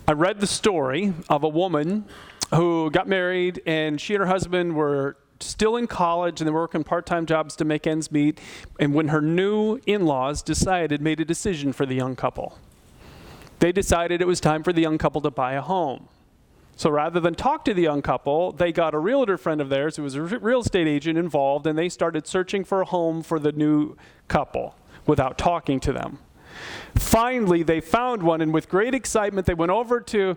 I read the story of a woman who got married, and she and her husband were still in college, and they were working part-time jobs to make ends meet. And when her new in-laws made a decision for the young couple. They decided it was time for the young couple to buy a home. So rather than talk to the young couple, they got a realtor friend of theirs who was a real estate agent involved, and they started searching for a home for the new couple without talking to them. Finally, they found one, and with great excitement, they went over to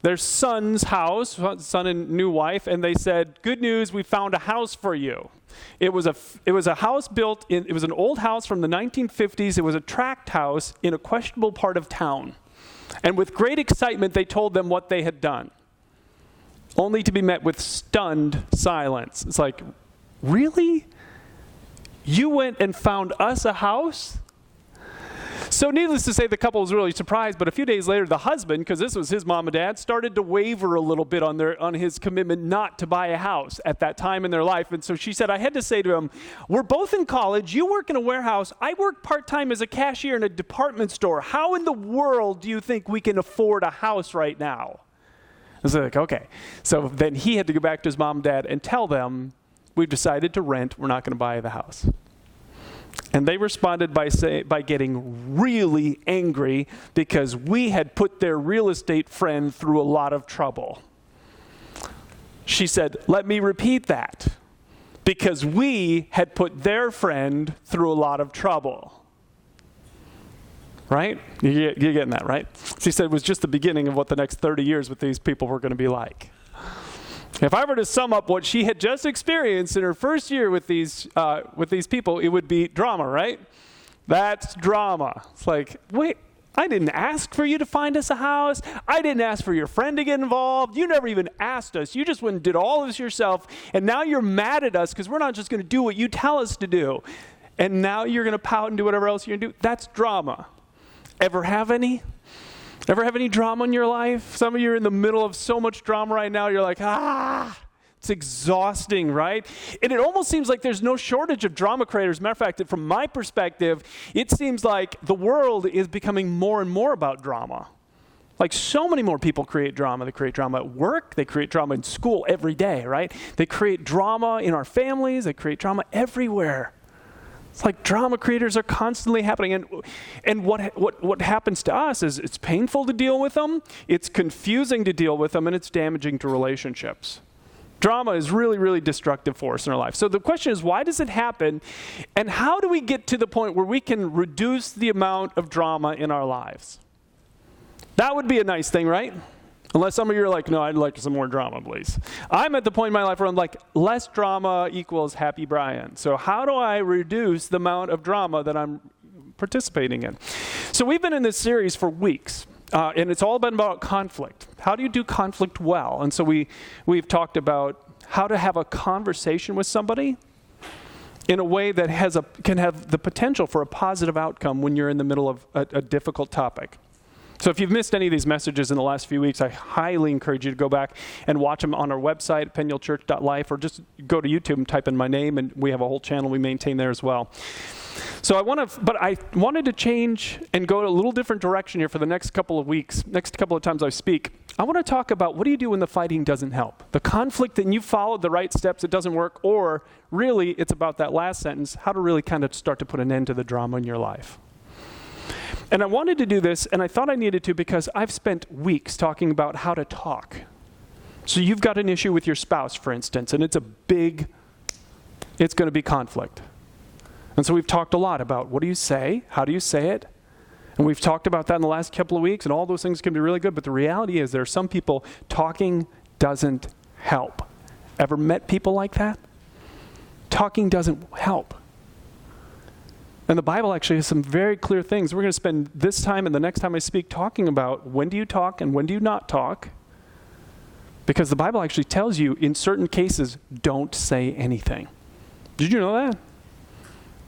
their son's house, son and new wife, and they said, "Good news, we found a house for you." It was a house it was an old house from the 1950s. It was a tract house in a questionable part of town. And with great excitement, they told them what they had done, only to be met with stunned silence. It's like, really? You went and found us a house? So needless to say, the couple was really surprised, but a few days later, the husband, because this was his mom and dad, started to waver a little bit on his commitment not to buy a house at that time in their life. And so she said, I had to say to him, we're both in college, you work in a warehouse, I work part-time as a cashier in a department store. How in the world do you think we can afford a house right now? I was like, okay. So then he had to go back to his mom and dad and tell them, we've decided to rent, we're not going to buy the house. And they responded by getting really angry because we had put their real estate friend through a lot of trouble. She said, let me repeat that. Because we had put their friend through a lot of trouble. Right? You're getting that, right? She said it was just the beginning of what the next 30 years with these people were going to be like. If I were to sum up what she had just experienced in her first year with these people, it would be drama, right? That's drama. It's like, wait, I didn't ask for you to find us a house. I didn't ask for your friend to get involved. You never even asked us. You just went and did all this yourself, and now you're mad at us because we're not just going to do what you tell us to do. And now you're going to pout and do whatever else you're going to do. That's drama. Ever have any? Ever have any drama in your life? Some of you are in the middle of so much drama right now, you're like, it's exhausting, right? And it almost seems like there's no shortage of drama creators. Matter of fact, from my perspective, it seems like the world is becoming more and more about drama. Like so many more people create drama. They create drama at work. They create drama in school every day, right? They create drama in our families. They create drama everywhere. It's like drama creators are constantly happening. And what happens to us is it's painful to deal with them, it's confusing to deal with them, and it's damaging to relationships. Drama is really, really destructive for us in our life. So the question is, why does it happen? And how do we get to the point where we can reduce the amount of drama in our lives? That would be a nice thing, right? Unless some of you are like, no, I'd like some more drama, please. I'm at the point in my life where I'm like, less drama equals happy Brian. So how do I reduce the amount of drama that I'm participating in? So we've been in this series for weeks, and it's all been about conflict. How do you do conflict well? And so we've talked about how to have a conversation with somebody in a way that can have the potential for a positive outcome when you're in the middle of a difficult topic. So if you've missed any of these messages in the last few weeks, I highly encourage you to go back and watch them on our website, penuelchurch.life, or just go to YouTube and type in my name, and we have a whole channel we maintain there as well. So I wanted to change and go a little different direction here for the next couple of weeks, next couple of times I speak. I want to talk about what do you do when the fighting doesn't help? The conflict and you followed the right steps, it doesn't work, or really it's about that last sentence, how to really kind of start to put an end to the drama in your life. And I wanted to do this, and I thought I needed to because I've spent weeks talking about how to talk. So you've got an issue with your spouse, for instance, and it's going to be conflict. And so we've talked a lot about what do you say, how do you say it, and we've talked about that in the last couple of weeks, and all those things can be really good, but the reality is there are some people talking doesn't help. Ever met people like that? Talking doesn't help. And the Bible actually has some very clear things. We're going to spend this time and the next time I speak talking about when do you talk and when do you not talk. Because the Bible actually tells you in certain cases, don't say anything. Did you know that?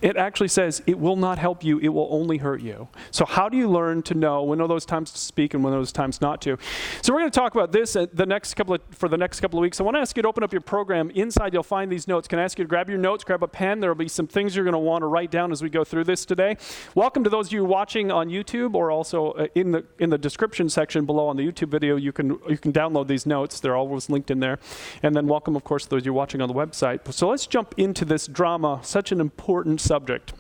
It actually says it will not help you, it will only hurt you. So how do you learn to know when are those times to speak and when are those times not to? So we're going to talk about this for the next couple of weeks. I want to ask you to open up your program. Inside you'll find these notes. Can I ask you to grab your notes, grab a pen? There will be some things you're going to want to write down as we go through this today. Welcome to those of you watching on YouTube, or also in the description section below on the YouTube video. You can download these notes. They're always linked in there. And then welcome, of course, to those of you watching on the website. So let's jump into this drama, such an important subject.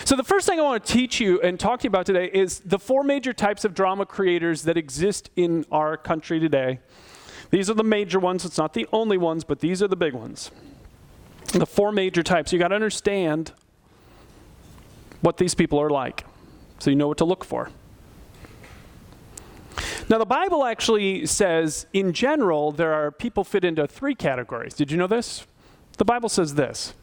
So the first thing I want to teach you and talk to you about today is the 4 major types of drama creators that exist in our country today. These are the major ones. It's not the only ones, but these are the big ones. The 4 major types. You got to understand what these people are like, so you know what to look for. Now, the Bible actually says, in general, there are people fit into 3 categories. Did you know this? The Bible says this.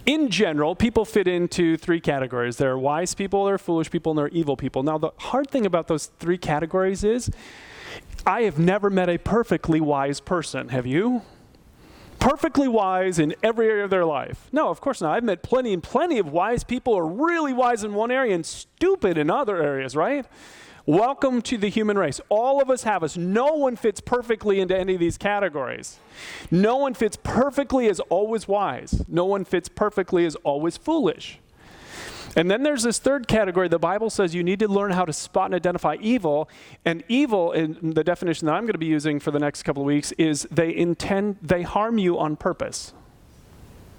In general, people fit into 3 categories. There are wise people, there are foolish people, and there are evil people. Now, the hard thing about those 3 categories is I have never met a perfectly wise person. Have you? Perfectly wise in every area of their life. No, of course not. I've met plenty of wise people who are really wise in one area and stupid in other areas, right? Welcome to the human race. All of us have us. No one fits perfectly into any of these categories. No one fits perfectly as always wise. No one fits perfectly as always foolish. And then there's this 3rd category. The Bible says you need to learn how to spot and identify evil. And evil, in the definition that I'm going to be using for the next couple of weeks, is they harm you on purpose.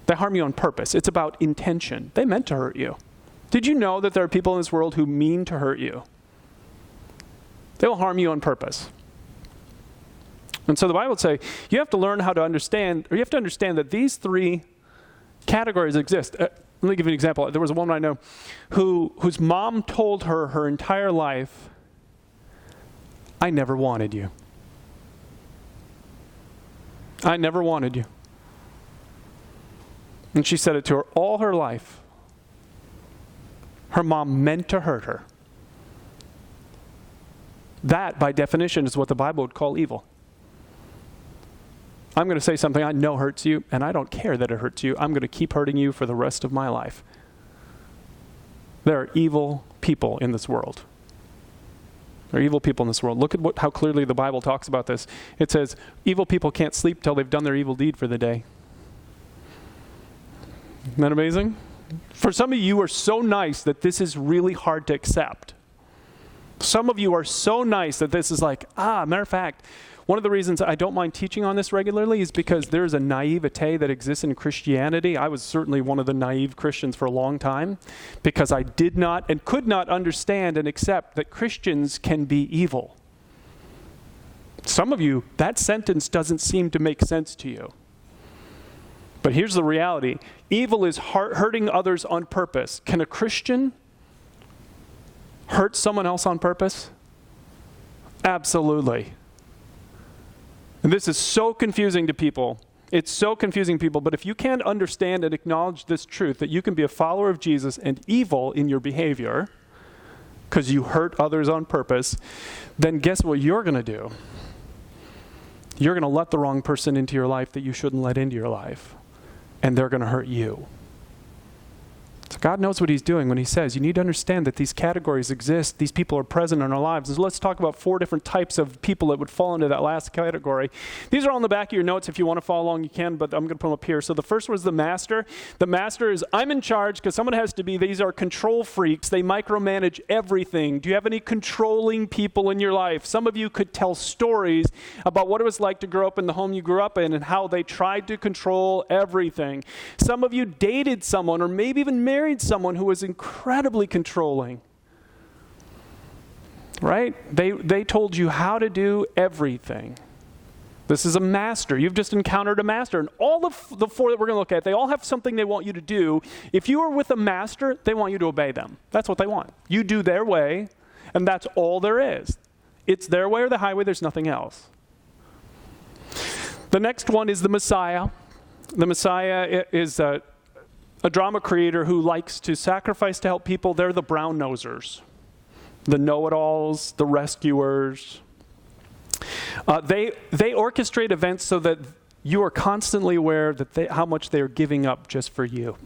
They harm you on purpose. It's about intention. They meant to hurt you. Did you know that there are people in this world who mean to hurt you? They will harm you on purpose. And so the Bible would say you have to learn how to understand, or you have to understand that these 3 categories exist. Let me give you an example. There was a woman I know whose mom told her entire life, I never wanted you. I never wanted you. And she said it to her all her life. Her mom meant to hurt her. That, by definition, is what the Bible would call evil. I'm going to say something I know hurts you, and I don't care that it hurts you. I'm going to keep hurting you for the rest of my life. There are evil people in this world. There are evil people in this world. Look at how clearly the Bible talks about this. It says, evil people can't sleep till they've done their evil deed for the day. Isn't that amazing? For some of you are so nice that this is really hard to accept. Some of you are so nice that this is like, matter of fact, one of the reasons I don't mind teaching on this regularly is because there's a naivete that exists in Christianity. I was certainly one of the naive Christians for a long time because I did not and could not understand and accept that Christians can be evil. Some of you, that sentence doesn't seem to make sense to you. But here's the reality. Evil is hurting others on purpose. Can a Christian hurt someone else on purpose? Absolutely. And this is so confusing to people. It's so confusing to people, but if you can't understand and acknowledge this truth, that you can be a follower of Jesus and evil in your behavior because you hurt others on purpose, then guess what you're going to do? You're going to let the wrong person into your life that you shouldn't let into your life, and they're going to hurt you. So God knows what he's doing when he says, you need to understand that these categories exist. These people are present in our lives. So let's talk about 4 different types of people that would fall into that last category. These are all in the back of your notes. If you want to follow along, you can, but I'm going to put them up here. So the first was the master. The master is, I'm in charge, because someone has to be. These are control freaks. They micromanage everything. Do you have any controlling people in your life? Some of you could tell stories about what it was like to grow up in the home you grew up in and how they tried to control everything. Some of you dated someone or maybe even married someone who was incredibly controlling, right? They told you how to do everything. This is a master. You've just encountered a master. And all of the 4 that we're going to look at, they all have something they want you to do. If you are with a master, they want you to obey them. That's what they want. You do their way, and that's all there is. It's their way or the highway. There's nothing else. The next one is the Messiah. The Messiah is a drama creator who likes to sacrifice to help people. They're the brown-nosers, the know-it-alls, the rescuers. They orchestrate events so that you are constantly aware that how much they are giving up just for you.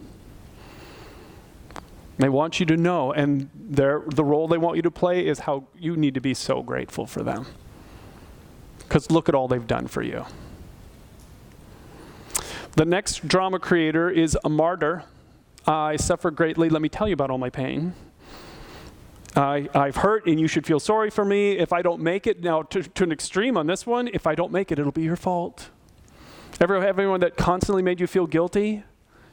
They want you to know, and the role they want you to play is how you need to be so grateful for them. Because look at all they've done for you. The next drama creator is a martyr. I suffer greatly. Let me tell you about all my pain. I've hurt, and you should feel sorry for me. If I don't make it, now to an extreme on this one, if I don't make it, it'll be your fault. Ever have anyone that constantly made you feel guilty?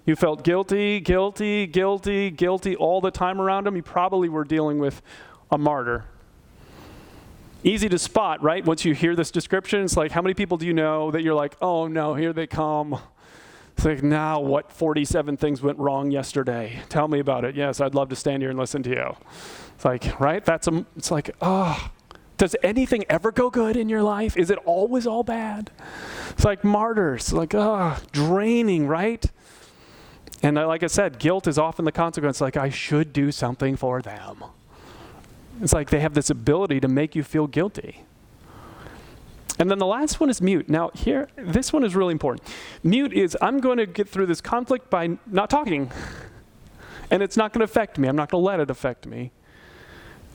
You felt guilty, guilty, guilty, guilty all the time around them? You probably were dealing with a martyr. Easy to spot, right? Once you hear this description, it's like, how many people do you know that you're like, oh no, here they come. It's like, now what 47 things went wrong yesterday? Tell me about it. Yes, I'd love to stand here and listen to you. It's like, right? It's like, does anything ever go good in your life? Is it always all bad? It's like martyrs, like, draining, right? And like I said, guilt is often the consequence, like, I should do something for them. It's like they have this ability to make you feel guilty. And then the last one is mute. Now here, this one is really important. Mute is, I'm going to get through this conflict by not talking. And it's not going to affect me. I'm not going to let it affect me.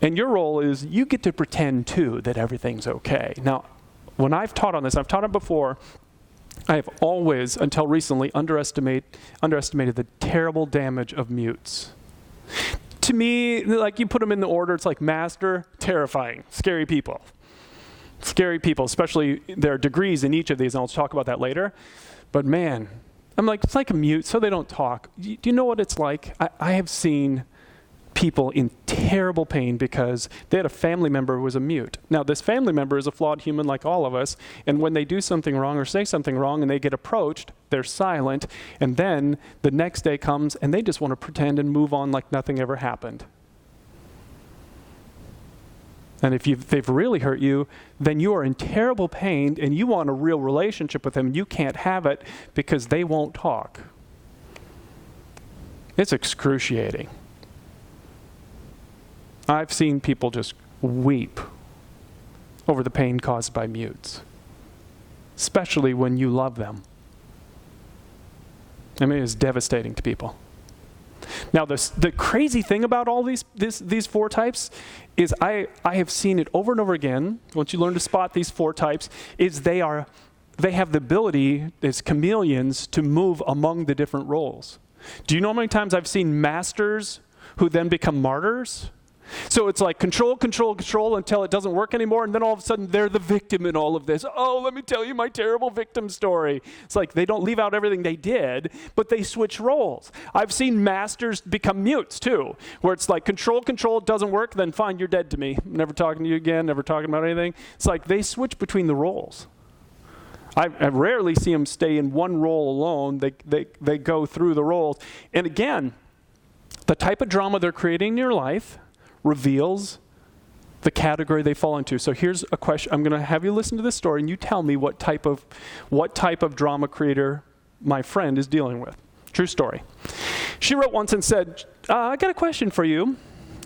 And your role is, you get to pretend too that everything's okay. Now, when I've taught on this, I've taught it before, I have always, until recently, underestimated the terrible damage of mutes. To me, like, you put them in the order, it's like master, terrifying, scary people. Scary people, especially there are degrees in each of these, and I'll talk about that later. But man, I'm like, it's like a mute, so they don't talk. Do you know what it's like? I have seen people in terrible pain because they had a family member who was a mute. Now, this family member is a flawed human like all of us, and when they do something wrong or say something wrong and they get approached, they're silent, and then the next day comes and they just want to pretend and move on like nothing ever happened. And if they've really hurt you, then you are in terrible pain and you want a real relationship with them. You can't have it because they won't talk. It's excruciating. I've seen people just weep over the pain caused by mutes, especially when you love them. I mean, it's devastating to people. Now, the crazy thing about all these four types is I have seen it over and over again. Once you learn to spot these four types, is they have the ability as chameleons to move among the different roles. Do you know how many times I've seen masters who then become martyrs? So it's like control, control, control until it doesn't work anymore, and then all of a sudden they're the victim in all of this. Oh, let me tell you my terrible victim story. It's like they don't leave out everything they did, but they switch roles. I've seen masters become mutes too, where it's like control, control, it doesn't work, then fine, you're dead to me. I'm never talking to you again, never talking about anything. It's like they switch between the roles. I rarely see them stay in one role alone. They go through the roles. And again, the type of drama they're creating in your life reveals the category they fall into. So here's a question. I'm going to have you listen to this story, and you tell me what type of drama creator my friend is dealing with. True story. She wrote once and said, I got a question for you.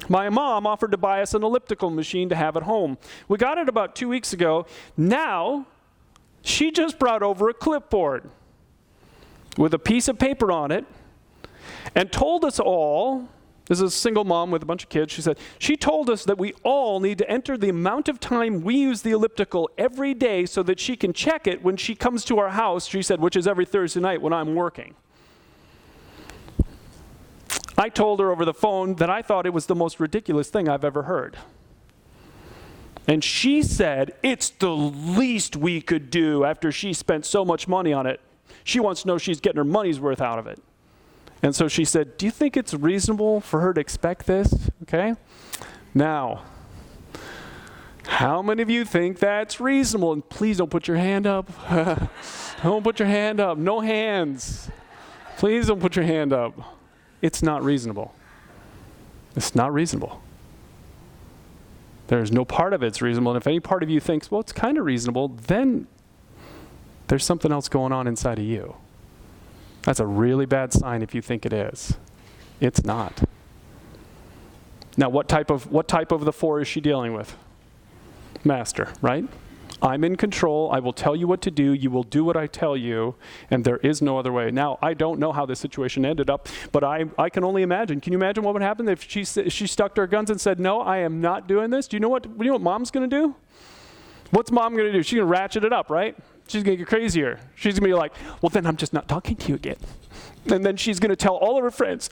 My mom offered to buy us an elliptical machine to have at home. We got it about 2 weeks ago. Now, she just brought over a clipboard with a piece of paper on it and told us all, this is a single mom with a bunch of kids, she told us that we all need to enter the amount of time we use the elliptical every day so that she can check it when she comes to our house, she said, which is every Thursday night when I'm working. I told her over the phone that I thought it was the most ridiculous thing I've ever heard. And she said, it's the least we could do after she spent so much money on it. She wants to know she's getting her money's worth out of it. And so she said, do you think it's reasonable for her to expect this? Okay. Now, how many of you think that's reasonable? And please don't put your hand up. Don't put your hand up. No hands. Please don't put your hand up. It's not reasonable. It's not reasonable. There's no part of it's reasonable. And if any part of you thinks, well, it's kind of reasonable, then there's something else going on inside of you. That's a really bad sign if you think it is. It's not. Now, what type of the four is she dealing with? Master, right? I'm in control. I will tell you what to do. You will do what I tell you, and there is no other way. Now, I don't know how this situation ended up, but I can only imagine. Can you imagine what would happen if she stuck to her guns and said, no, I am not doing this? Do you know what mom's going to do? What's mom going to do? She's going to ratchet it up, right? She's going to get crazier. She's going to be like, well, then I'm just not talking to you again. And then she's going to tell all of her friends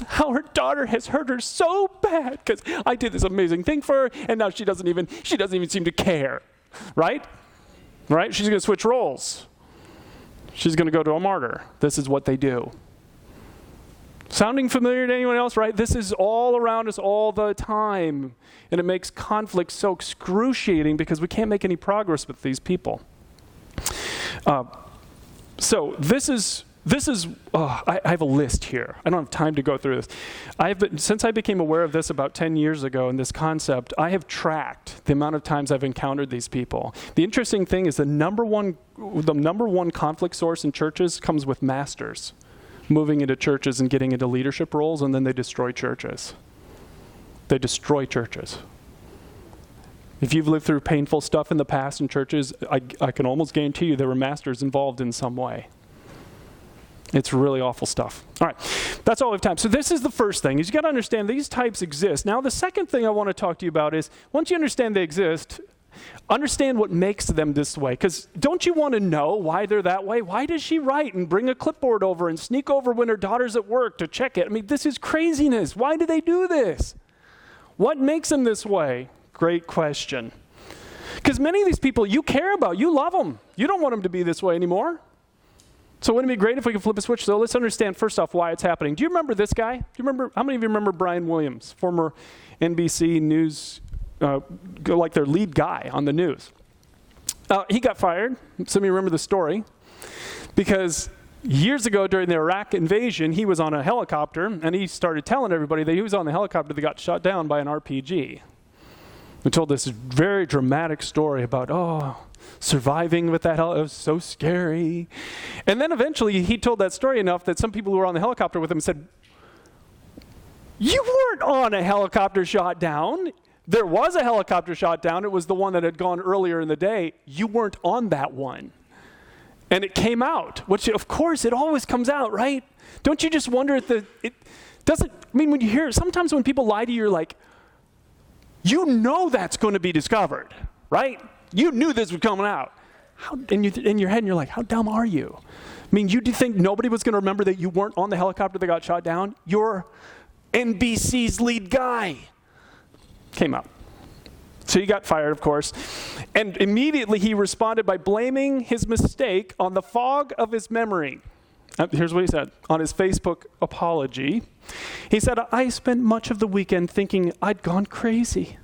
how her daughter has hurt her so bad because I did this amazing thing for her, and now she doesn't even seem to care. Right? Right? She's going to switch roles. She's going to go to a martyr. This is what they do. Sounding familiar to anyone else, right? This is all around us all the time. And it makes conflict so excruciating because we can't make any progress with these people. So this is I have a list here. I don't have time to go through this. Since I became aware of this about 10 years ago and this concept, I have tracked the amount of times I've encountered these people. The interesting thing is the number one conflict source in churches comes with masters moving into churches and getting into leadership roles, and then they destroy churches. They destroy churches. If you've lived through painful stuff in the past in churches, I can almost guarantee you there were masters involved in some way. It's really awful stuff. All right, that's all we have time. So this is the first thing, is you got to understand these types exist. Now the second thing I want to talk to you about is, once you understand they exist, understand what makes them this way. Because don't you want to know why they're that way? Why does she write and bring a clipboard over and sneak over when her daughter's at work to check it? I mean, this is craziness. Why do they do this? What makes them this way? Great question. Because many of these people you care about, you love them. You don't want them to be this way anymore. So wouldn't it be great if we could flip a switch? So let's understand first off why it's happening. Do you remember this guy? How many of you remember Brian Williams, former NBC News, like their lead guy on the news? He got fired. Some of you remember the story. Because years ago during the Iraq invasion, he was on a helicopter, and he started telling everybody that he was on the helicopter that got shot down by an RPG. He told this very dramatic story about, surviving with that, it was so scary. And then eventually he told that story enough that some people who were on the helicopter with him said, you weren't on a helicopter shot down. There was a helicopter shot down. It was the one that had gone earlier in the day. You weren't on that one. And it came out, which of course it always comes out, right? Don't you just wonder if it doesn't, when you hear, sometimes when people lie to you, you're like, you know that's going to be discovered, right? You knew this was coming out. In your head, and you're like, how dumb are you? You do think nobody was going to remember that you weren't on the helicopter that got shot down? You're NBC's lead guy. Came out. So he got fired, of course. And immediately he responded by blaming his mistake on the fog of his memory. Here's what he said on his Facebook apology. He said, I spent much of the weekend thinking I'd gone crazy.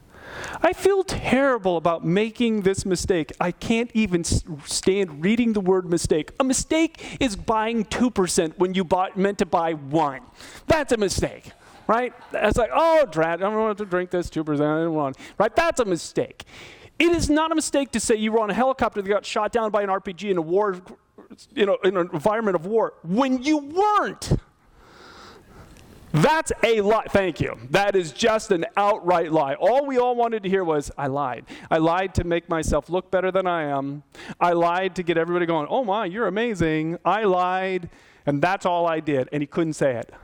I feel terrible about making this mistake. I can't even stand reading the word mistake. A mistake is buying 2% when you meant to buy 1. That's a mistake, right? It's like, drat, I don't want to drink this 2%. I didn't want, right? That's a mistake. It is not a mistake to say you were on a helicopter that got shot down by an RPG in a war, in an environment of war, when you weren't. That's a lie. Thank you. That is just an outright lie. All we all wanted to hear was, I lied. I lied to make myself look better than I am. I lied to get everybody going, oh my, you're amazing. I lied, and that's all I did. And he couldn't say it.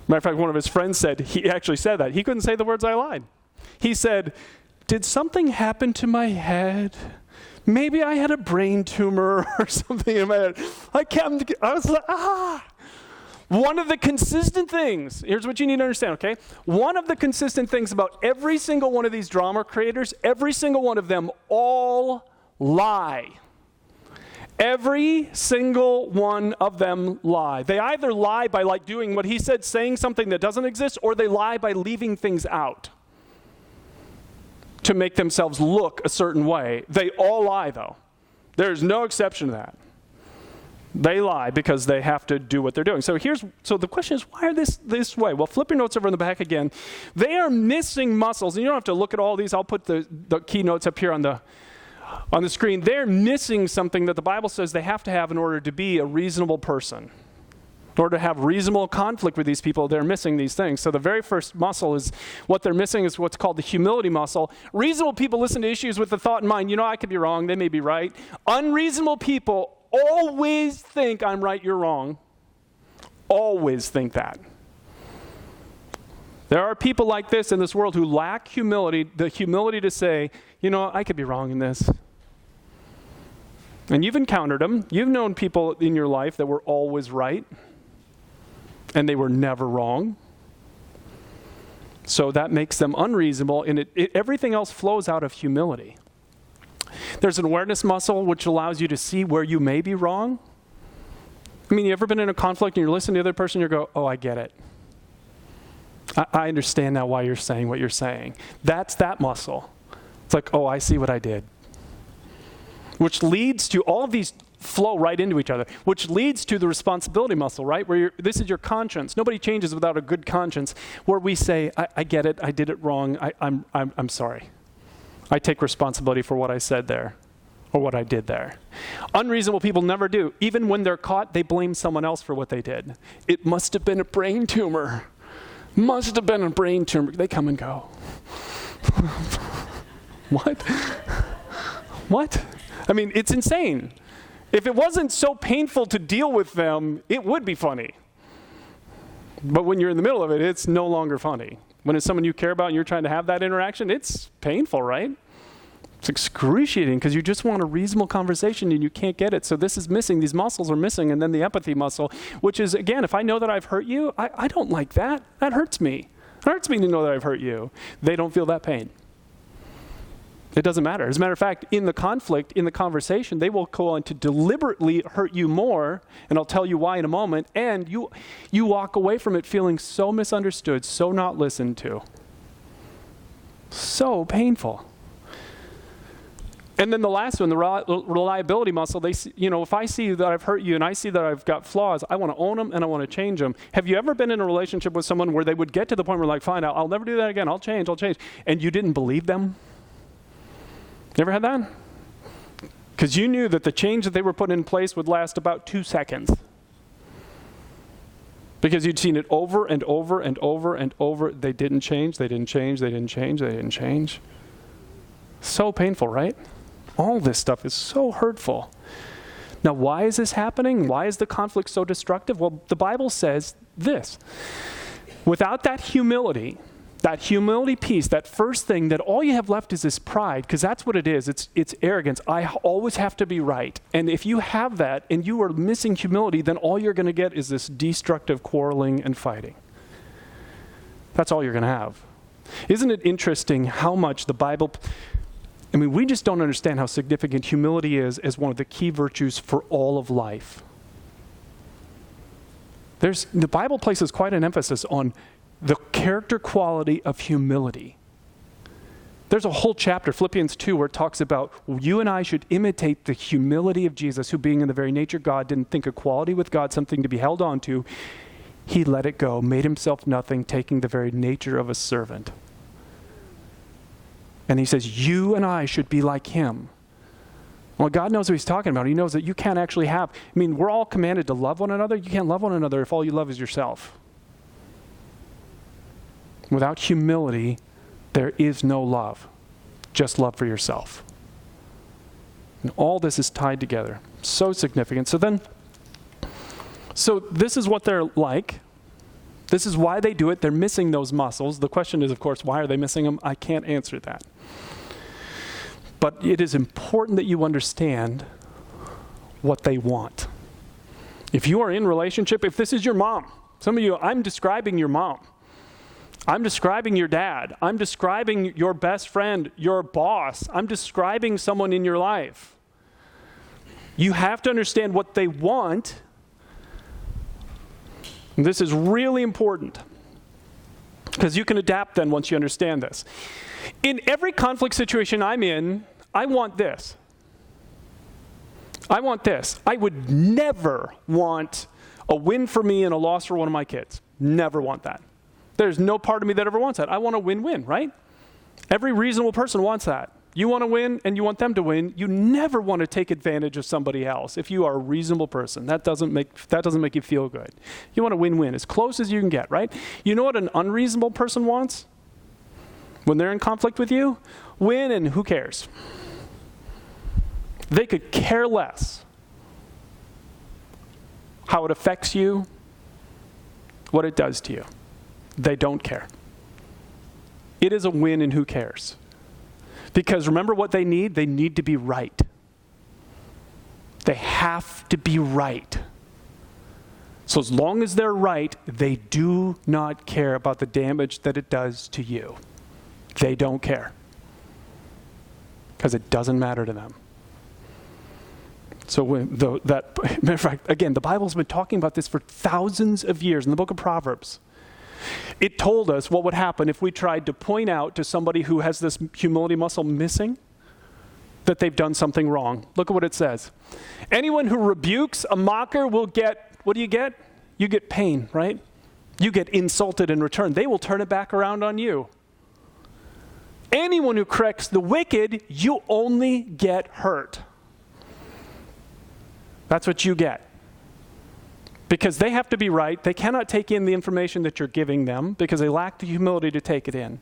Matter of fact, one of his friends said, he actually said that. He couldn't say the words I lied. He said, did something happen to my head? Maybe I had a brain tumor or something in my head. I was like, One of the consistent things, here's what you need to understand, okay? One of the consistent things about every single one of these drama creators, every single one of them all lie. Every single one of them lie. They either lie by doing what he said, saying something that doesn't exist, or they lie by leaving things out to make themselves look a certain way. They all lie, though. There's no exception to that. They lie because they have to do what they're doing. So the question is, why are this way? Well, flip your notes over in the back again. They are missing muscles, and you don't have to look at all these. I'll put the key notes up here on the screen. They're missing something that the Bible says they have to have in order to be a reasonable person. In order to have reasonable conflict with these people, they're missing these things. So the very first muscle is what they're missing is what's called the humility muscle. Reasonable people listen to issues with the thought in mind, I could be wrong, they may be right. Unreasonable people always think I'm right, you're wrong. Always think that. There are people like this in this world who lack humility, the humility to say, I could be wrong in this. And you've encountered them. You've known people in your life that were always right. And they were never wrong. So that makes them unreasonable, and everything else flows out of humility. There's an awareness muscle which allows you to see where you may be wrong. You ever been in a conflict and you're listening to the other person, you go, I get it. I understand now why you're saying what you're saying. That's that muscle. It's like, I see what I did. Which leads to all of these flow right into each other, which leads to the responsibility muscle, right? Where this is your conscience. Nobody changes without a good conscience, where we say, I get it, I did it wrong, I'm sorry. I take responsibility for what I said there, or what I did there. Unreasonable people never do. Even when they're caught, they blame someone else for what they did. It must have been a brain tumor. Must have been a brain tumor. They come and go. What? What? It's insane. If it wasn't so painful to deal with them, it would be funny. But when you're in the middle of it, it's no longer funny. When it's someone you care about and you're trying to have that interaction, it's painful, right? It's excruciating because you just want a reasonable conversation and you can't get it. So this is missing. These muscles are missing. And then the empathy muscle, which is, again, if I know that I've hurt you, I don't like that. That hurts me. It hurts me to know that I've hurt you. They don't feel that pain. It doesn't matter. As a matter of fact, in the conflict, in the conversation, they will go on to deliberately hurt you more, and I'll tell you why in a moment, and you walk away from it feeling so misunderstood, so not listened to. So painful. And then the last one, the reliability muscle, if I see that I've hurt you and I see that I've got flaws, I want to own them and I want to change them. Have you ever been in a relationship with someone where they would get to the point where fine, I'll never do that again, I'll change, and you didn't believe them? You ever had that? Because you knew that the change that they were putting in place would last about 2 seconds. Because you'd seen it over and over and over and over. They didn't change, they didn't change, they didn't change, they didn't change. So painful, right? All this stuff is so hurtful. Now, why is this happening? Why is the conflict so destructive? Well, the Bible says this. Without that humility piece, that first thing, that all you have left is this pride, because that's what it is. It's arrogance. I always have to be right. And if you have that and you are missing humility, then all you're going to get is this destructive quarreling and fighting. That's all you're going to have. Isn't it interesting how much the Bible... we just don't understand how significant humility is as one of the key virtues for all of life. The Bible places quite an emphasis on the character quality of humility. There's a whole chapter, Philippians 2, where it talks about you and I should imitate the humility of Jesus, who being in the very nature God, didn't think equality with God something to be held on to. He let it go, made himself nothing, taking the very nature of a servant. And he says, you and I should be like him. Well, God knows what he's talking about. He knows that you can't actually have, we're all commanded to love one another. You can't love one another if all you love is yourself. Without humility, there is no love, just love for yourself. And all this is tied together. So significant. So this is what they're like. This is why they do it. They're missing those muscles. The question is, of course, why are they missing them? I can't answer that. But it is important that you understand what they want. If you are in relationship, if this is your mom, some of you, I'm describing your mom. I'm describing your dad. I'm describing your best friend, your boss. I'm describing someone in your life. You have to understand what they want. And this is really important because you can adapt then once you understand this. In every conflict situation I'm in, I want this. I want this. I would never want a win for me and a loss for one of my kids. Never want that. There's no part of me that ever wants that. I want a win-win, right? Every reasonable person wants that. You want to win and you want them to win. You never want to take advantage of somebody else if you are a reasonable person. That doesn't make you feel good. You want to win-win, as close as you can get, right? You know what an unreasonable person wants when they're in conflict with you? Win and who cares? They could care less how it affects you, what it does to you. They don't care. It is a win and who cares? Because remember what they need? They need to be right. They have to be right. So as long as they're right, they do not care about the damage that it does to you. They don't care. Because it doesn't matter to them. So matter of fact, again, the Bible's been talking about this for thousands of years in the book of Proverbs. It told us what would happen if we tried to point out to somebody who has this humility muscle missing that they've done something wrong. Look at what it says. Anyone who rebukes a mocker will get, what do you get? You get pain, right? You get insulted in return. They will turn it back around on you. Anyone who corrects the wicked, you only get hurt. That's what you get. Because they have to be right. They cannot take in the information that you're giving them because they lack the humility to take it in.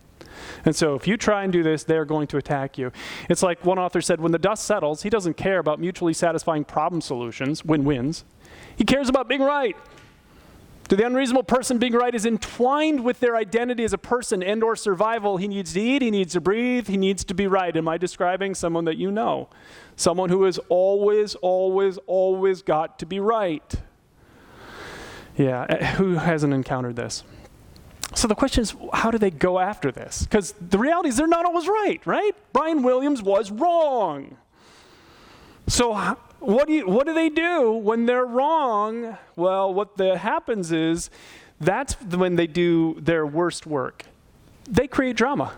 And so if you try and do this, they're going to attack you. It's like one author said, when the dust settles, he doesn't care about mutually satisfying problem solutions, win-wins. He cares about being right. To the unreasonable person, being right is entwined with their identity as a person and or survival. He needs to eat, he needs to breathe, he needs to be right. Am I describing someone that you know? Someone who has always, always, always got to be right. Yeah, who hasn't encountered this? So the question is, how do they go after this? Because the reality is they're not always right? Brian Williams was wrong. So what do they do when they're wrong? Well, what happens is that's when they do their worst work. They create drama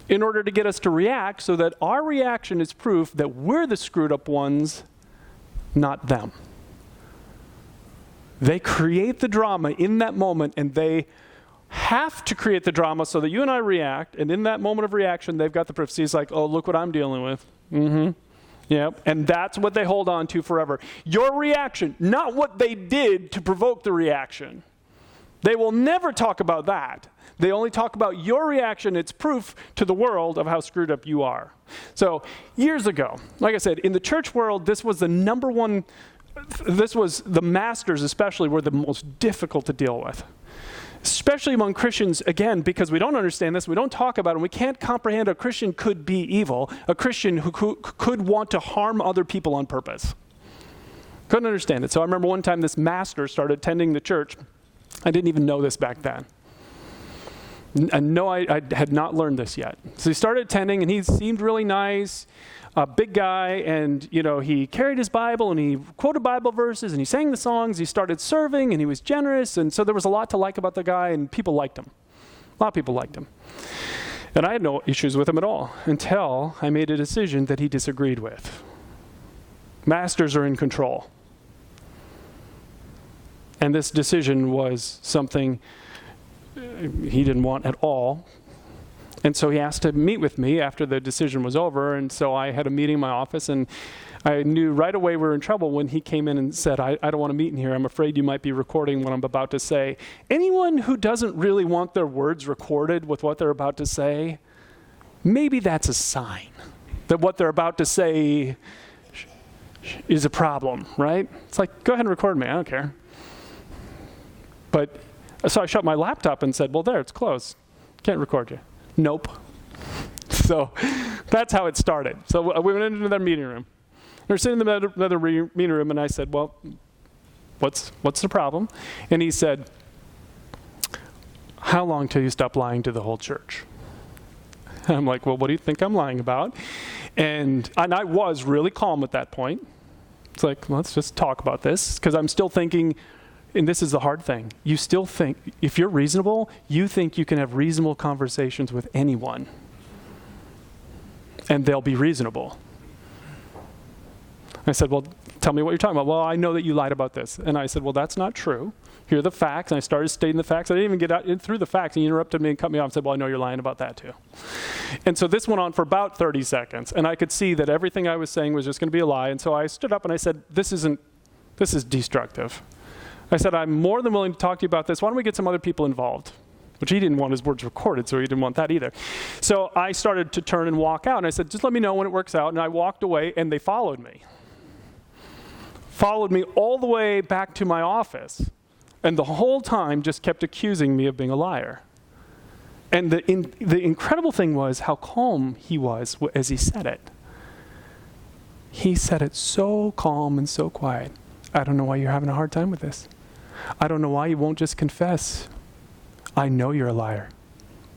in order to get us to react so that our reaction is proof that we're the screwed up ones, not them. They create the drama in that moment, and they have to create the drama so that you and I react, and in that moment of reaction, they've got the proof. See, it's like, oh, look what I'm dealing with. Yeah, and that's what they hold on to forever. Your reaction, not what they did to provoke the reaction. They will never talk about that. They only talk about your reaction. It's proof to the world of how screwed up you are. So years ago, like I said, in the church world, this was the number one. This was the masters especially were the most difficult to deal with. Especially among Christians, again, because we don't understand this, we don't talk about it, and we can't comprehend a Christian could be evil, a Christian who could want to harm other people on purpose. Couldn't understand it. So I remember one time this master started attending the church. I didn't even know this back then. And no, I had not learned this yet. So he started attending, and he seemed really nice. A big guy, and he carried his Bible and he quoted Bible verses and he sang the songs. He started serving and he was generous, and so there was a lot to like about the guy, and people liked him. A lot of people liked him. And I had no issues with him at all until I made a decision that he disagreed with. Masters are in control. And this decision was something he didn't want at all. And so he asked to meet with me after the decision was over, and so I had a meeting in my office, and I knew right away we were in trouble when he came in and said, I don't want to meet in here. I'm afraid you might be recording what I'm about to say. Anyone who doesn't really want their words recorded with what they're about to say, maybe that's a sign that what they're about to say is a problem, right? It's like, go ahead and record me. I don't care. But so I shut my laptop and said, well, there, it's closed. Can't record you. Nope. So that's how it started. So we went into their meeting room. We were sitting in the other meeting room, and I said, well, what's the problem? And he said, how long till you stop lying to the whole church? And I'm like, well, what do you think I'm lying about? And I was really calm at that point. It's like, let's just talk about this, because I'm still thinking, and this is the hard thing, you still think, if you're reasonable, you think you can have reasonable conversations with anyone, and they'll be reasonable. I said, well, tell me what you're talking about. Well, I know that you lied about this. And I said, well, that's not true. Here are the facts. And I started stating the facts. I didn't even get out through the facts. And he interrupted me and cut me off and said, well, I know you're lying about that too. And so this went on for about 30 seconds. And I could see that everything I was saying was just going to be a lie. And so I stood up and I said, this is destructive. I said, I'm more than willing to talk to you about this. Why don't we get some other people involved? Which he didn't want his words recorded, so he didn't want that either. So I started to turn and walk out. And I said, just let me know when it works out. And I walked away, and they followed me. Followed me all the way back to my office. And the whole time just kept accusing me of being a liar. And the incredible thing was how calm he was as he said it. He said it so calm and so quiet. I don't know why you're having a hard time with this. I don't know why you won't just confess. I know you're a liar.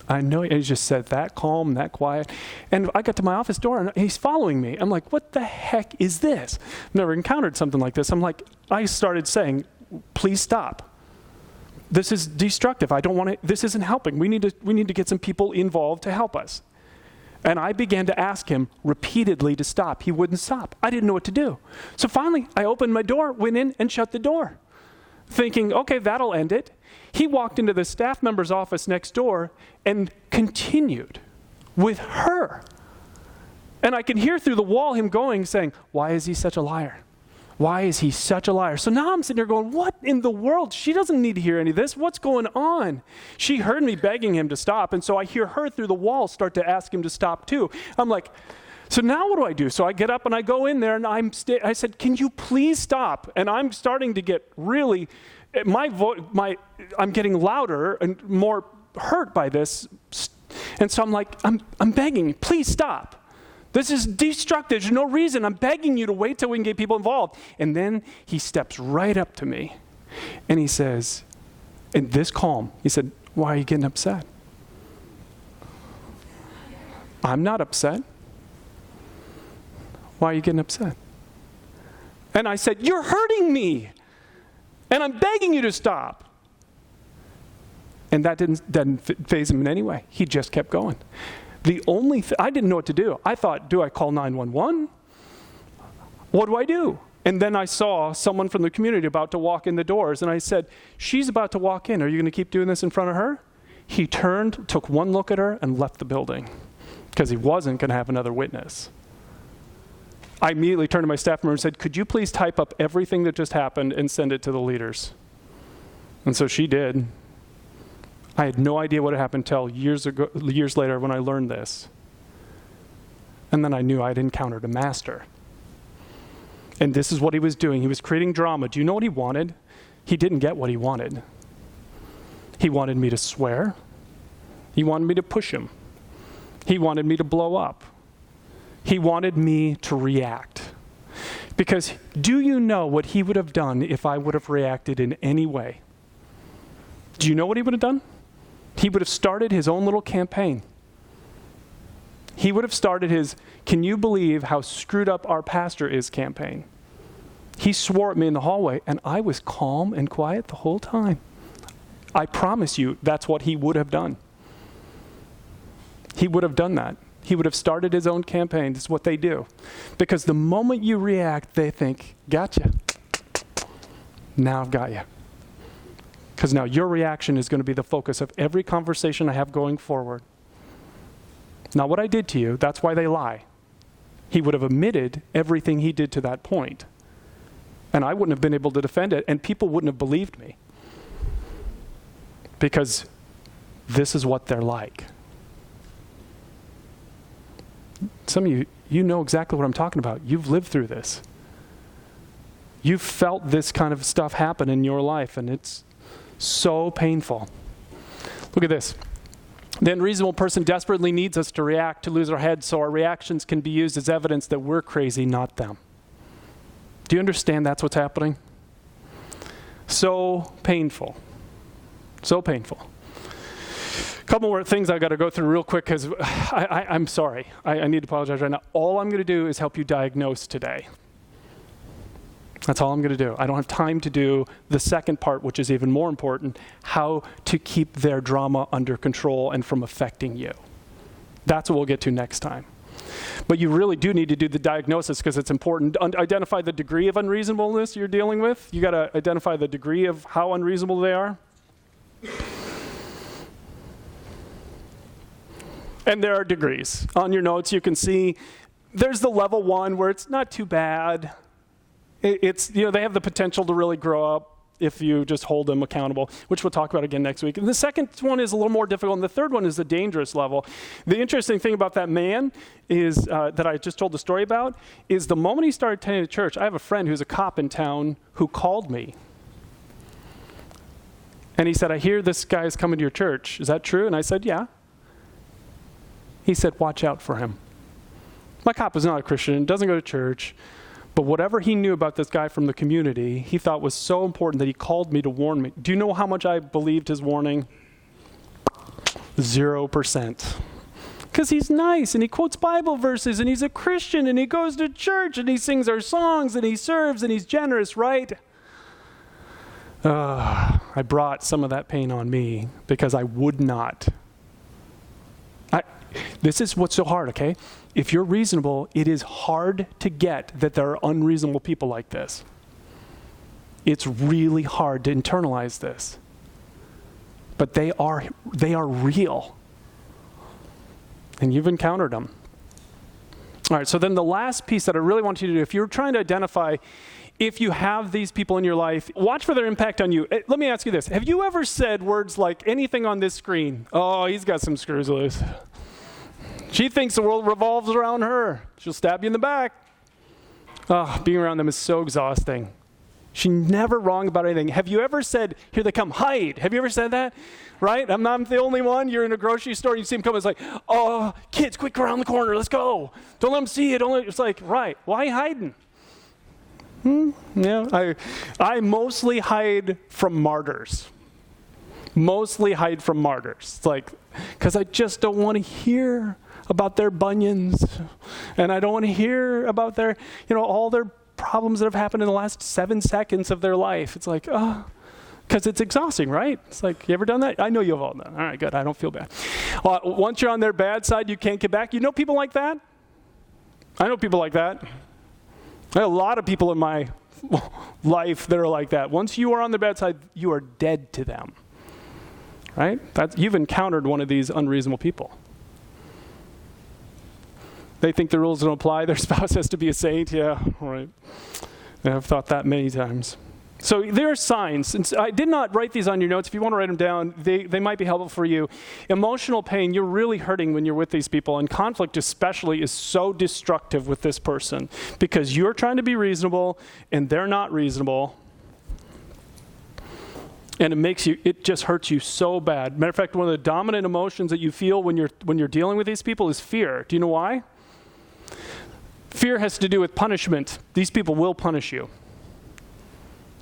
I know. And he just said that calm, that quiet. And I got to my office door and he's following me. I'm like, what the heck is this? I've never encountered something like this. I'm like, I started saying, please stop. This is destructive. I don't want to, this isn't helping. We need to get some people involved to help us. And I began to ask him repeatedly to stop. He wouldn't stop. I didn't know what to do. So finally, I opened my door, went in and shut the door, thinking, okay, that'll end it. He walked into the staff member's office next door and continued with her. And I could hear through the wall him going, saying, why is he such a liar? Why is he such a liar? So now I'm sitting here going, what in the world? She doesn't need to hear any of this. What's going on? She heard me begging him to stop. And so I hear her through the wall start to ask him to stop too. I'm like, so now what do I do? So I get up and I go in there and I said, can you please stop? And I'm starting to get really, I'm getting louder and more hurt by this. And so I'm like, I'm begging you, please stop. This is destructive. There's no reason. I'm begging you to wait till we can get people involved. And then he steps right up to me and he says, in this calm, he said, why are you getting upset? I'm not upset. Why are you getting upset? And I said, you're hurting me. And I'm begging you to stop. And that didn't faze him in any way. He just kept going. The only I didn't know what to do. I thought, do I call 911? What do I do? And then I saw someone from the community about to walk in the doors, and I said, she's about to walk in. Are you going to keep doing this in front of her? He turned, took one look at her, and left the building because he wasn't going to have another witness. I immediately turned to my staff member and said, could you please type up everything that just happened and send it to the leaders? And so she did. I had no idea what had happened until years later when I learned this. And then I knew I'd encountered a master. And this is what he was doing. He was creating drama. Do you know what he wanted? He didn't get what he wanted. He wanted me to swear. He wanted me to push him. He wanted me to blow up. He wanted me to react. Because do you know what he would have done if I would have reacted in any way? Do you know what he would have done? He would have started his own little campaign. He would have started his, can you believe how screwed up our pastor is campaign. He swore at me in the hallway, and I was calm and quiet the whole time. I promise you, that's what he would have done. He would have done that. He would have started his own campaign. This is what they do. Because the moment you react, they think, gotcha. Now I've got you. Because now your reaction is going to be the focus of every conversation I have going forward. Not what I did to you, that's why they lie. He would have omitted everything he did to that point. And I wouldn't have been able to defend it, and people wouldn't have believed me. Because this is what they're like. Some of you know exactly what I'm talking about. You've lived through this. You've felt this kind of stuff happen in your life, and it's so painful. Look at this. The unreasonable person desperately needs us to react, to lose our heads, so our reactions can be used as evidence that we're crazy, not them. Do you understand that's what's happening? So painful. So painful. A couple more things I've got to go through real quick because I'm sorry. I need to apologize right now. All I'm going to do is help you diagnose today. That's all I'm going to do. I don't have time to do the second part, which is even more important, how to keep their drama under control and from affecting you. That's what we'll get to next time. But you really do need to do the diagnosis because it's important. Identify the degree of unreasonableness you're dealing with. You got to identify the degree of how unreasonable they are. And there are degrees. On your notes, you can see there's the level 1 where it's not too bad. It's, they have the potential to really grow up if you just hold them accountable, which we'll talk about again next week. And the second one is a little more difficult, and the third one is the dangerous level. The interesting thing about that man is that I just told the story about is the moment he started attending the church, I have a friend who's a cop in town who called me. And he said, I hear this guy is coming to your church. Is that true? And I said, yeah. He said, watch out for him. My cop is not a Christian, doesn't go to church, but whatever he knew about this guy from the community, he thought was so important that he called me to warn me. Do you know how much I believed his warning? 0%. Because he's nice, and he quotes Bible verses, and he's a Christian, and he goes to church, and he sings our songs, and he serves, and he's generous, right? I brought some of that pain on me because I would not. This is what's so hard, okay? If you're reasonable, it is hard to get that there are unreasonable people like this. It's really hard to internalize this. But they are real. And you've encountered them. All right, so then the last piece that I really want you to do, if you're trying to identify if you have these people in your life, watch for their impact on you. Let me ask you this. Have you ever said words like anything on this screen? Oh, he's got some screws loose. She thinks the world revolves around her. She'll stab you in the back. Oh, being around them is so exhausting. She's never wrong about anything. Have you ever said, here they come, hide? Have you ever said that? Right? I'm not the only one. You're in a grocery store, you see them come, it's like, oh, kids, quick, around the corner, let's go. Don't let them see it. It's like, right, why hiding? Yeah, I mostly hide from martyrs. It's like, because I just don't want to hear about their bunions, and I don't want to hear about their, all their problems that have happened in the last 7 seconds of their life. It's like, because it's exhausting, right? It's like, you ever done that? I know you've all done. All right, good. I don't feel bad. Once you're on their bad side, you can't get back. You know people like that? I know people like that. I have a lot of people in my life that are like that. Once you are on the bad side, you are dead to them, right? You've encountered one of these unreasonable people. They think the rules don't apply. Their spouse has to be a saint. Yeah, right. I've thought that many times. So there are signs. And I did not write these on your notes. If you want to write them down, they might be helpful for you. Emotional pain, you're really hurting when you're with these people. And conflict especially is so destructive with this person because you're trying to be reasonable and they're not reasonable. And it just hurts you so bad. Matter of fact, one of the dominant emotions that you feel when you're dealing with these people is fear. Do you know why? Fear has to do with punishment. These people will punish you.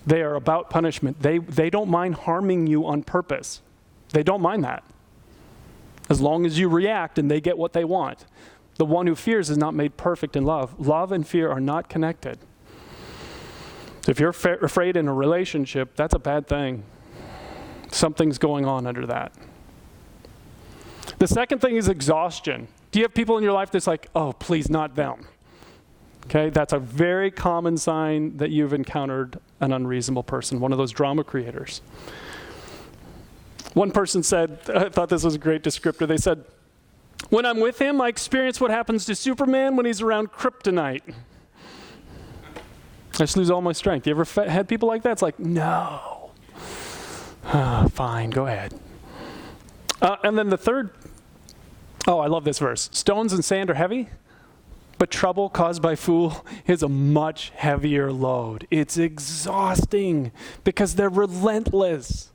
They are about punishment. They don't mind harming you on purpose. They don't mind that. As long as you react and they get what they want. The one who fears is not made perfect in love. Love and fear are not connected. So if you're afraid in a relationship, that's a bad thing. Something's going on under that. The second thing is exhaustion. Do you have people in your life that's like, oh, please, not them? Okay, that's a very common sign that you've encountered an unreasonable person, one of those drama creators. One person said, I thought this was a great descriptor, they said, when I'm with him, I experience what happens to Superman when he's around kryptonite. I just lose all my strength. You ever had people like that? It's like, no. Fine, go ahead. And then the third, I love this verse. Stones and sand are heavy, but trouble caused by fool is a much heavier load. It's exhausting because they're relentless.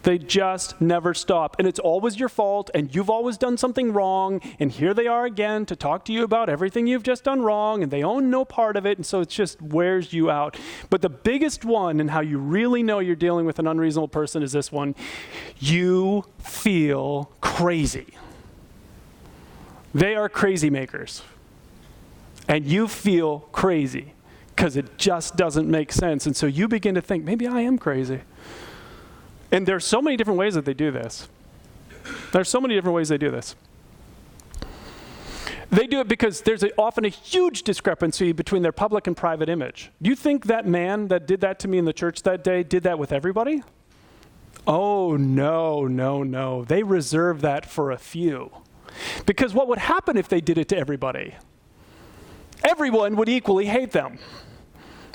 They just never stop. And it's always your fault, and you've always done something wrong, and here they are again to talk to you about everything you've just done wrong, and they own no part of it, and so it just wears you out. But the biggest one, and how you really know you're dealing with an unreasonable person, is this one. You feel crazy. They are crazy makers. And you feel crazy because it just doesn't make sense. And so you begin to think, maybe I am crazy. And there's so many different ways that they do this. They do it because there's often a huge discrepancy between their public and private image. Do you think that man that did that to me in the church that day did that with everybody? Oh, no. They reserve that for a few. Because what would happen if they did it to everybody? Everyone would equally hate them.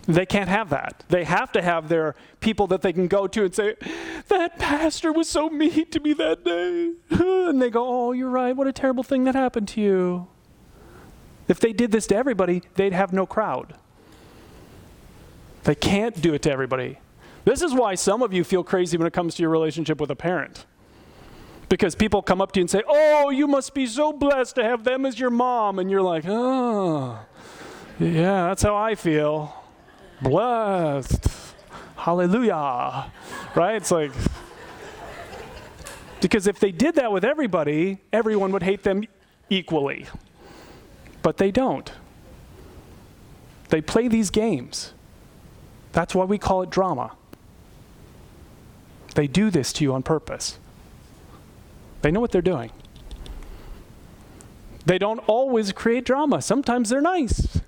They can't have that. They have to have their people that they can go to and say, that pastor was so mean to me that day. And they go, oh, you're right. What a terrible thing that happened to you. If they did this to everybody, they'd have no crowd. They can't do it to everybody. This is why some of you feel crazy when it comes to your relationship with a parent. Because people come up to you and say, oh, you must be so blessed to have them as your mom. And you're like, oh, yeah, that's how I feel. Blessed. Hallelujah. Right? It's like, because if they did that with everybody, everyone would hate them equally. But they don't. They play these games. That's why we call it drama. They do this to you on purpose. They know what they're doing. They don't always create drama. Sometimes they're nice,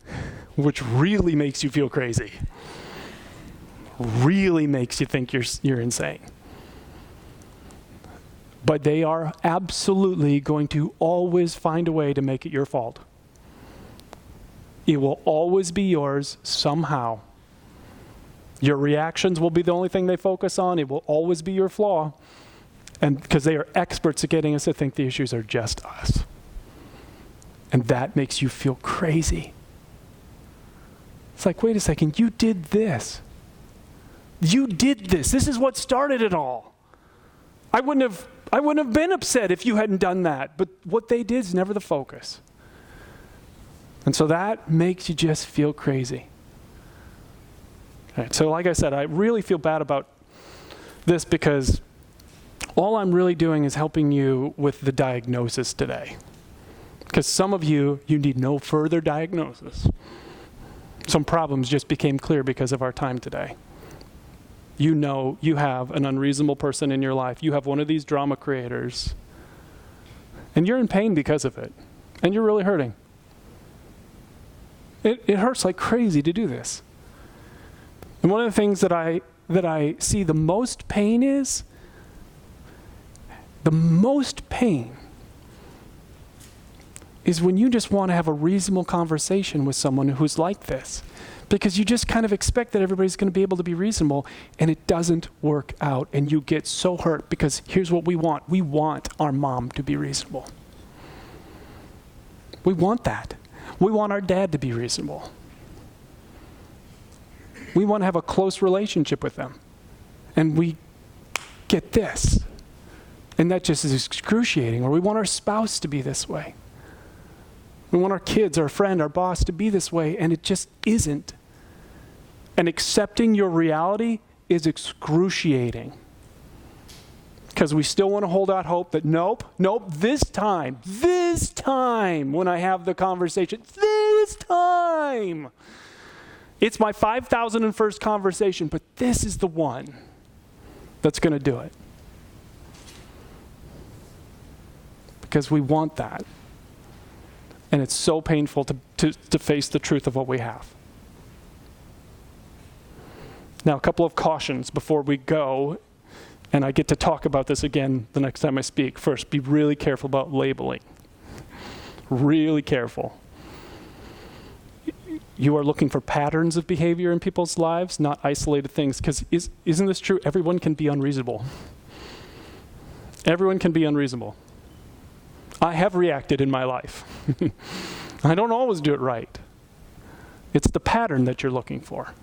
which really makes you feel crazy. Really makes you think you're insane. But they are absolutely going to always find a way to make it your fault. It will always be yours somehow. Your reactions will be the only thing they focus on. It will always be your flaw. And because they are experts at getting us to think the issues are just us. And that makes you feel crazy. It's like, wait a second, you did this. You did this. This is what started it all. I wouldn't have been upset if you hadn't done that. But what they did is never the focus. And so that makes you just feel crazy. All right, so like I said, I really feel bad about this because all I'm really doing is helping you with the diagnosis today. Because some of you need no further diagnosis. Some problems just became clear because of our time today. You know you have an unreasonable person in your life. You have one of these drama creators. And you're in pain because of it. And you're really hurting. It hurts like crazy to do this. And one of the things that I see the most pain is, when you just want to have a reasonable conversation with someone who's like this. Because you just kind of expect that everybody's going to be able to be reasonable, and it doesn't work out, and you get so hurt because here's what we want. We want our mom to be reasonable. We want that. We want our dad to be reasonable. We want to have a close relationship with them. And we get this. And that just is excruciating. Or we want our spouse to be this way. We want our kids, our friend, our boss to be this way, and it just isn't. And accepting your reality is excruciating. Because we still want to hold out hope that nope, this time, when I have the conversation, this time, it's my 5,001st conversation, but this is the one that's going to do it. Because we want that. And it's so painful to face the truth of what we have. Now, a couple of cautions before we go, and I get to talk about this again the next time I speak. First, be really careful about labeling. Really careful. You are looking for patterns of behavior in people's lives, not isolated things. Because isn't this true? Everyone can be unreasonable. Everyone can be unreasonable. I have reacted in my life. I don't always do it right. It's the pattern that you're looking for.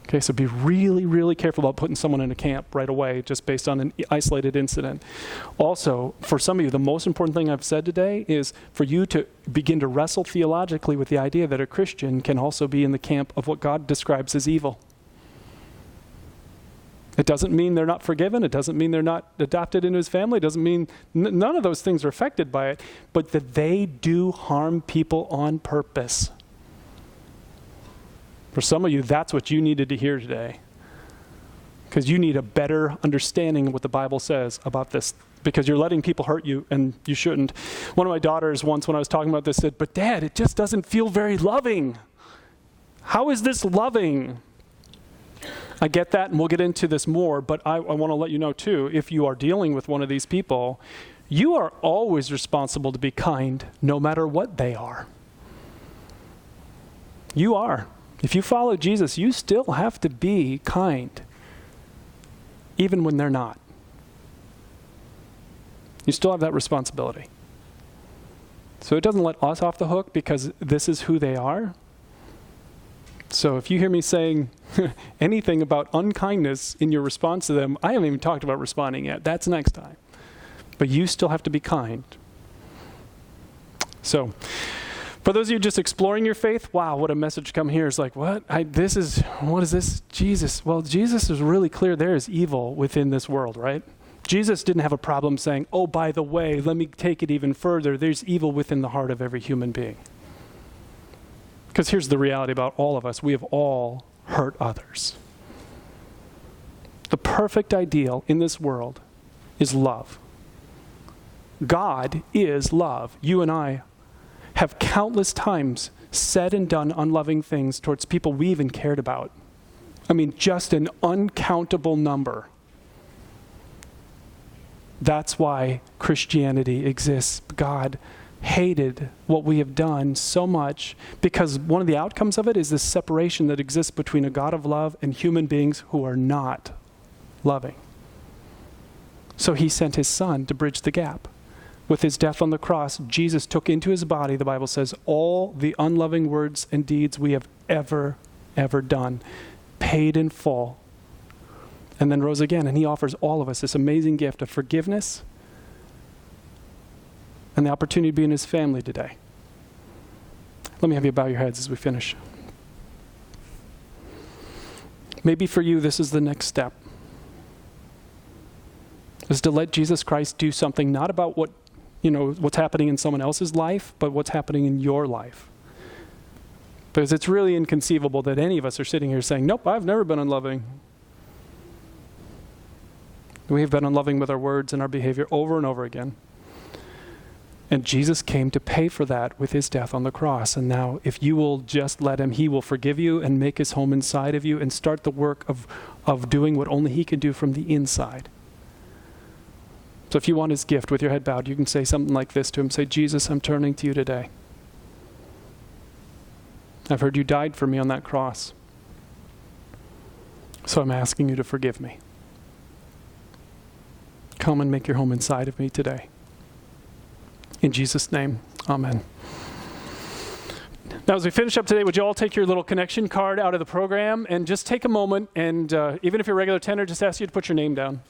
Okay, so be really, really careful about putting someone in a camp right away just based on an isolated incident. Also, for some of you, the most important thing I've said today is for you to begin to wrestle theologically with the idea that a Christian can also be in the camp of what God describes as evil. It doesn't mean they're not forgiven. It doesn't mean they're not adopted into his family. It doesn't mean none of those things are affected by it, but that they do harm people on purpose. For some of you, that's what you needed to hear today. Because you need a better understanding of what the Bible says about this because you're letting people hurt you, and you shouldn't. One of my daughters once, when I was talking about this, said, "But Dad, it just doesn't feel very loving. How is this loving?" I get that, and we'll get into this more, but I want to let you know too, if you are dealing with one of these people, you are always responsible to be kind no matter what they are. You are. If you follow Jesus, you still have to be kind, even when they're not. You still have that responsibility. So it doesn't let us off the hook because this is who they are. So if you hear me saying anything about unkindness in your response to them, I haven't even talked about responding yet. That's next time. But you still have to be kind. So for those of you just exploring your faith, wow, what a message come here. It's like, what is this? Jesus. Well, Jesus is really clear there is evil within this world, right? Jesus didn't have a problem saying, oh, by the way, let me take it even further. There's evil within the heart of every human being. Because here's the reality about all of us. We have all hurt others. The perfect ideal in this world is love. God is love. You and I have countless times said and done unloving things towards people we even cared about. I mean, just an uncountable number. That's why Christianity exists. God hated what we have done so much because one of the outcomes of it is this separation that exists between a God of love and human beings who are not loving. So he sent his son to bridge the gap. With his death on the cross, Jesus took into his body, the Bible says, all the unloving words and deeds we have ever done, paid in full, and then rose again. And he offers all of us this amazing gift of forgiveness and the opportunity to be in his family today. Let me have you bow your heads as we finish. Maybe for you, this is the next step, is to let Jesus Christ do something not about what's happening in someone else's life, but what's happening in your life. Because it's really inconceivable that any of us are sitting here saying, nope, I've never been unloving. We have been unloving with our words and our behavior over and over again. And Jesus came to pay for that with his death on the cross. And now if you will just let him, he will forgive you and make his home inside of you and start the work of doing what only he can do from the inside. So if you want his gift with your head bowed, you can say something like this to him. Say, Jesus, I'm turning to you today. I've heard you died for me on that cross. So I'm asking you to forgive me. Come and make your home inside of me today. In Jesus' name, amen. Now, as we finish up today, would you all take your little connection card out of the program and just take a moment and even if you're a regular attender, just ask you to put your name down.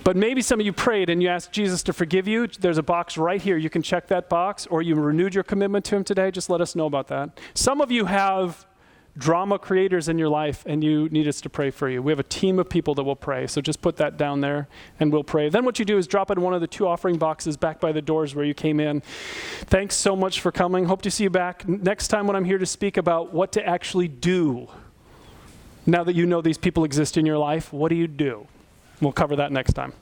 But maybe some of you prayed and you asked Jesus to forgive you. There's a box right here. You can check that box, or you renewed your commitment to him today. Just let us know about that. Some of you have drama creators in your life and you need us to pray for you. We have a team of people that will pray. So just put that down there and we'll pray. Then what you do is drop it in one of the 2 offering boxes back by the doors where you came in. Thanks so much for coming. Hope to see you back next time when I'm here to speak about what to actually do. Now that you know these people exist in your life, what do you do? We'll cover that next time.